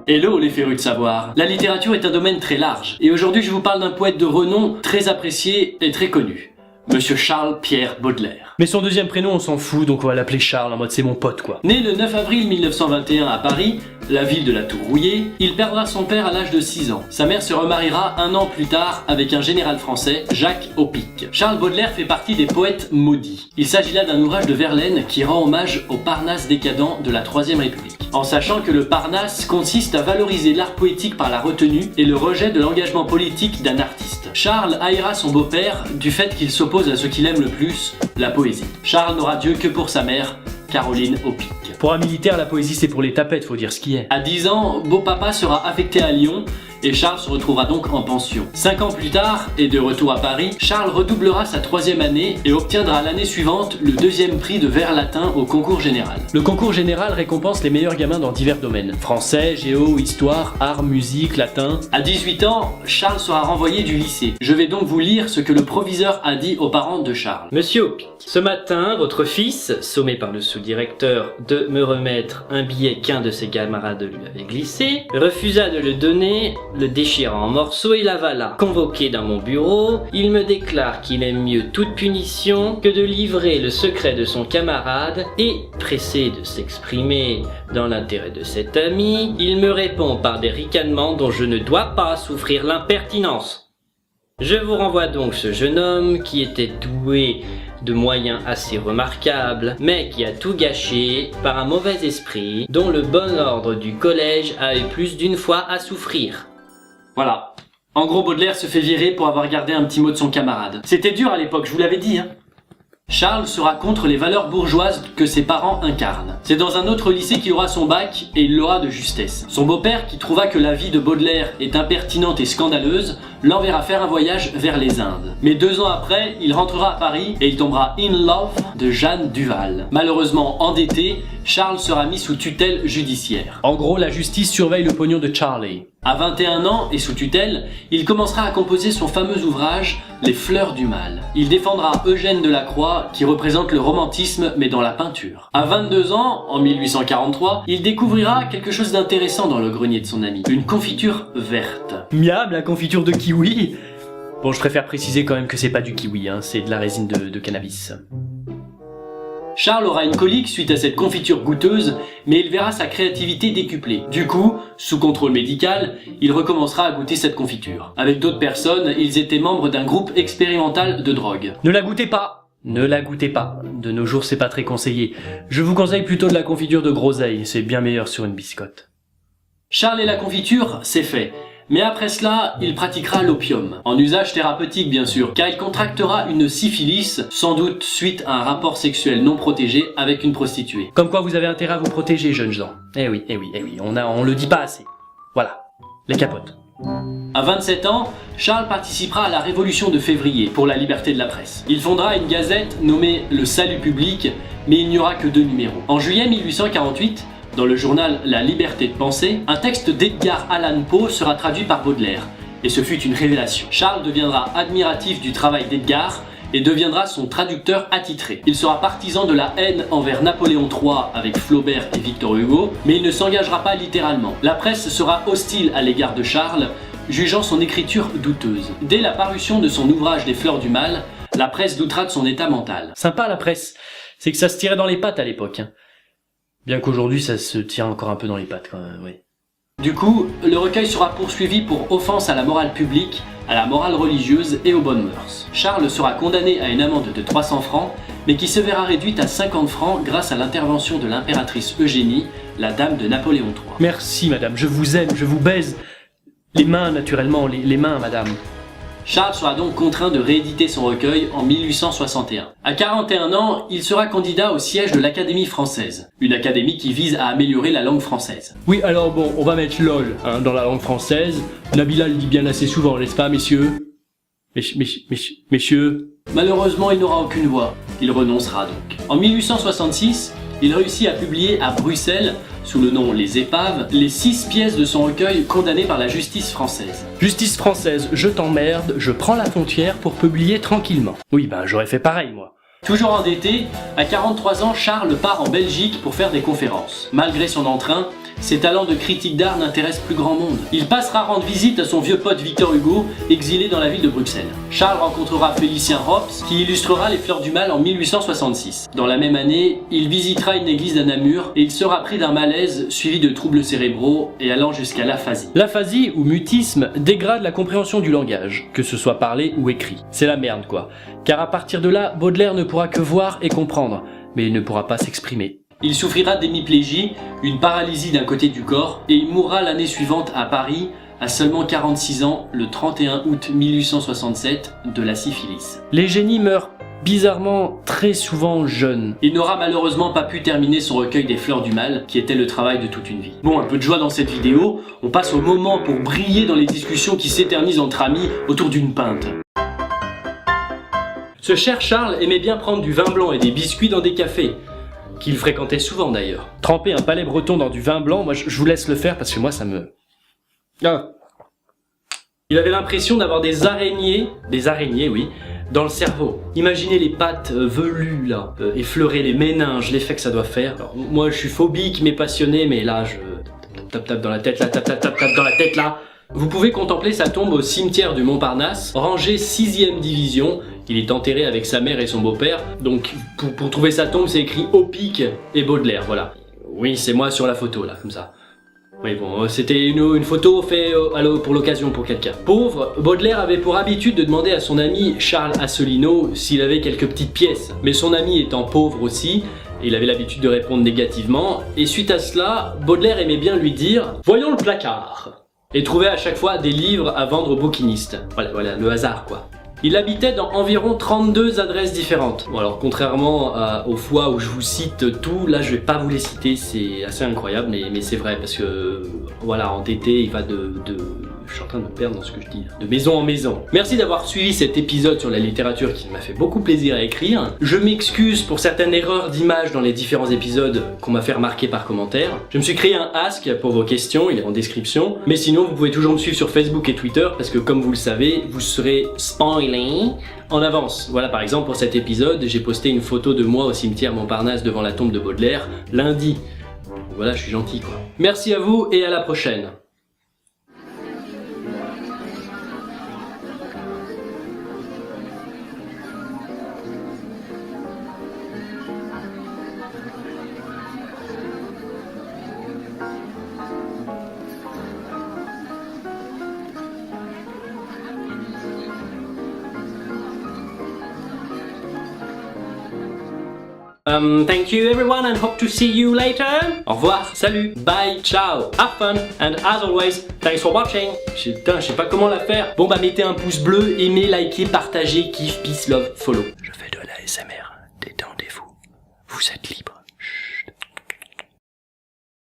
Hello les férus de savoir. La littérature est un domaine très large, et aujourd'hui je vous parle d'un poète de renom, très apprécié et très connu. Monsieur Charles-Pierre Baudelaire. Mais son deuxième prénom on s'en fout, donc on va l'appeler Charles, en mode c'est mon pote quoi. Né le 9 avril 1921 à Paris, la ville de la Tour Rouillée, il perdra son père à l'âge de 6 ans. Sa mère se remariera un an plus tard avec un général français, Jacques Opic. Charles Baudelaire fait partie des poètes maudits. Il s'agit là d'un ouvrage de Verlaine qui rend hommage au Parnasse décadent de la Troisième République. En sachant que le Parnasse consiste à valoriser l'art poétique par la retenue et le rejet de l'engagement politique d'un artiste. Charles haïra son beau-père du fait qu'il s'oppose à ce qu'il aime le plus, la poésie. Charles n'aura Dieu que pour sa mère, Caroline Opic. Pour un militaire, la poésie c'est pour les tapettes, faut dire ce qui est. À 10 ans, beau-papa sera affecté à Lyon et Charles se retrouvera donc en pension. 5 ans plus tard, et de retour à Paris, Charles redoublera sa 3e année et obtiendra l'année suivante le 2e prix de vers latin au concours général. Le concours général récompense les meilleurs gamins dans divers domaines. Français, géo, histoire, art, musique, latin. À 18 ans, Charles sera renvoyé du lycée. Je vais donc vous lire ce que le proviseur a dit aux parents de Charles. Monsieur Opic, ce matin, votre fils, sommé par le sous-directeur de me remettre un billet qu'un de ses camarades lui avait glissé, refusa de le donner, le déchira en morceaux et l'avala. Convoqué dans mon bureau, il me déclare qu'il aime mieux toute punition que de livrer le secret de son camarade et, pressé de s'exprimer dans l'intérêt de cet ami, il me répond par des ricanements dont je ne dois pas souffrir l'impertinence. Je vous renvoie donc ce jeune homme qui était doué de moyens assez remarquables, mais qui a tout gâché par un mauvais esprit dont le bon ordre du collège a eu plus d'une fois à souffrir. Voilà. En gros, Baudelaire se fait virer pour avoir gardé un petit mot de son camarade. C'était dur à l'époque, je vous l'avais dit, hein. Charles sera contre les valeurs bourgeoises que ses parents incarnent. C'est dans un autre lycée qu'il aura son bac et il l'aura de justesse. Son beau-père, qui trouva que la vie de Baudelaire est impertinente et scandaleuse, l'enverra faire un voyage vers les Indes. Mais 2 ans après, il rentrera à Paris et il tombera in love de Jeanne Duval. Malheureusement endetté, Charles sera mis sous tutelle judiciaire. En gros, la justice surveille le pognon de Charlie. À 21 ans et sous tutelle, il commencera à composer son fameux ouvrage Les Fleurs du Mal. Il défendra Eugène Delacroix qui représente le romantisme mais dans la peinture. À 22 ans, en 1843, il découvrira quelque chose d'intéressant dans le grenier de son ami, une confiture verte. Miam, la confiture de kiwi. Bon, je préfère préciser quand même que c'est pas du kiwi, hein, c'est de la résine de cannabis. Charles aura une colique suite à cette confiture goûteuse, mais il verra sa créativité décuplée. Du coup, sous contrôle médical, il recommencera à goûter cette confiture. Avec d'autres personnes, ils étaient membres d'un groupe expérimental de drogue. Ne la goûtez pas. Ne la goûtez pas. De nos jours, c'est pas très conseillé. Je vous conseille plutôt de la confiture de groseille, c'est bien meilleur sur une biscotte. Charles et la confiture, c'est fait. Mais après cela, il pratiquera l'opium, en usage thérapeutique bien sûr, car il contractera une syphilis, sans doute suite à un rapport sexuel non protégé avec une prostituée. Comme quoi vous avez intérêt à vous protéger, jeunes gens. Eh oui, on le dit pas assez. Voilà, les capotes. À 27 ans, Charles participera à la Révolution de février pour la liberté de la presse. Il fondera une gazette nommée Le Salut Public, mais il n'y aura que 2 numéros. En juillet 1848, dans le journal La Liberté de penser, un texte d'Edgar Allan Poe sera traduit par Baudelaire, et ce fut une révélation. Charles deviendra admiratif du travail d'Edgar et deviendra son traducteur attitré. Il sera partisan de la haine envers Napoléon III avec Flaubert et Victor Hugo, mais il ne s'engagera pas littéralement. La presse sera hostile à l'égard de Charles, jugeant son écriture douteuse. Dès la parution de son ouvrage Les Fleurs du Mal, la presse doutera de son état mental. Sympa la presse, c'est que ça se tirait dans les pattes à l'époque. Hein. Bien qu'aujourd'hui ça se tire encore un peu dans les pattes quand même, oui. Du coup, le recueil sera poursuivi pour offense à la morale publique, à la morale religieuse et aux bonnes mœurs. Charles sera condamné à une amende de 300 francs, mais qui se verra réduite à 50 francs grâce à l'intervention de l'impératrice Eugénie, la dame de Napoléon III. Merci madame, je vous aime, je vous baise. Les mains naturellement, les mains madame. Charles sera donc contraint de rééditer son recueil en 1861. À 41 ans, il sera candidat au siège de l'Académie française, une académie qui vise à améliorer la langue française. Oui, alors bon, on va mettre LOL hein, dans la langue française. Nabila le dit bien assez souvent, n'est-ce pas, messieurs? Messieurs. Malheureusement, il n'aura aucune voix. Il renoncera donc. En 1866, il réussit à publier à Bruxelles, sous le nom Les Épaves, les 6 pièces de son recueil condamnées par la justice française. Justice française, je t'emmerde, je prends la frontière pour publier tranquillement. Oui, ben j'aurais fait pareil moi. Toujours endetté, à 43 ans, Charles part en Belgique pour faire des conférences. Malgré son entrain, ses talents de critique d'art n'intéressent plus grand monde. Il passera rendre visite à son vieux pote Victor Hugo, exilé dans la ville de Bruxelles. Charles rencontrera Félicien Rops, qui illustrera Les Fleurs du Mal en 1866. Dans la même année, il visitera une église de Namur et il sera pris d'un malaise suivi de troubles cérébraux et allant jusqu'à l'aphasie. L'aphasie ou mutisme dégrade la compréhension du langage, que ce soit parlé ou écrit. C'est la merde quoi. Car à partir de là, Baudelaire ne pourra que voir et comprendre, mais il ne pourra pas s'exprimer. Il souffrira d'hémiplégie, une paralysie d'un côté du corps, et il mourra l'année suivante à Paris, à seulement 46 ans, le 31 août 1867, de la syphilis. Les génies meurent bizarrement très souvent jeunes. Il n'aura malheureusement pas pu terminer son recueil des Fleurs du Mal, qui était le travail de toute une vie. Bon, un peu de joie dans cette vidéo, on passe au moment pour briller dans les discussions qui s'éternisent entre amis autour d'une pinte. Ce cher Charles aimait bien prendre du vin blanc et des biscuits dans des cafés, qu'il fréquentait souvent d'ailleurs. Tremper un palais breton dans du vin blanc, moi je vous laisse le faire parce que moi ça me... Ah. Il avait l'impression d'avoir des araignées oui, dans le cerveau. Imaginez les pattes velues là, effleurer les méninges, l'effet que ça doit faire. Alors, moi je suis phobique mais passionné, mais là je tape dans la tête là, tape dans la tête là. Vous pouvez contempler sa tombe au cimetière du Montparnasse, rangée 6e division. Il est enterré avec sa mère et son beau-père, donc pour trouver sa tombe c'est écrit Opic et Baudelaire, voilà. Oui, c'est moi sur la photo là, comme ça. Oui bon, c'était une photo faite pour l'occasion pour quelqu'un. Pauvre, Baudelaire avait pour habitude de demander à son ami Charles Asselineau s'il avait quelques petites pièces. Mais son ami étant pauvre aussi, il avait l'habitude de répondre négativement, et suite à cela, Baudelaire aimait bien lui dire « Voyons le placard !» et trouvait à chaque fois des livres à vendre aux bouquinistes. Voilà, le hasard quoi. Il habitait dans environ 32 adresses différentes. Bon alors contrairement aux fois où je vous cite tout, là je vais pas vous les citer, c'est assez incroyable, mais c'est vrai parce que voilà, entêté, il va je suis en train de me perdre dans ce que je dis, de maison en maison. Merci d'avoir suivi cet épisode sur la littérature qui m'a fait beaucoup plaisir à écrire. Je m'excuse pour certaines erreurs d'image dans les différents épisodes qu'on m'a fait remarquer par commentaire. Je me suis créé un ask pour vos questions, il est en description. Mais sinon, vous pouvez toujours me suivre sur Facebook et Twitter parce que comme vous le savez, vous serez spoilé en avance. Voilà, par exemple pour cet épisode, j'ai posté une photo de moi au cimetière Montparnasse devant la tombe de Baudelaire lundi. Voilà, je suis gentil quoi. Merci à vous et à la prochaine. Thank you everyone and hope to see you later. Au revoir, salut, bye, ciao, have fun and as always, thanks for watching. Putain, je sais pas comment la faire. Bon bah mettez un pouce bleu, aimez, likez, partagez, kiff, peace, love, follow. Je fais de la ASMR, détendez-vous, vous êtes libre.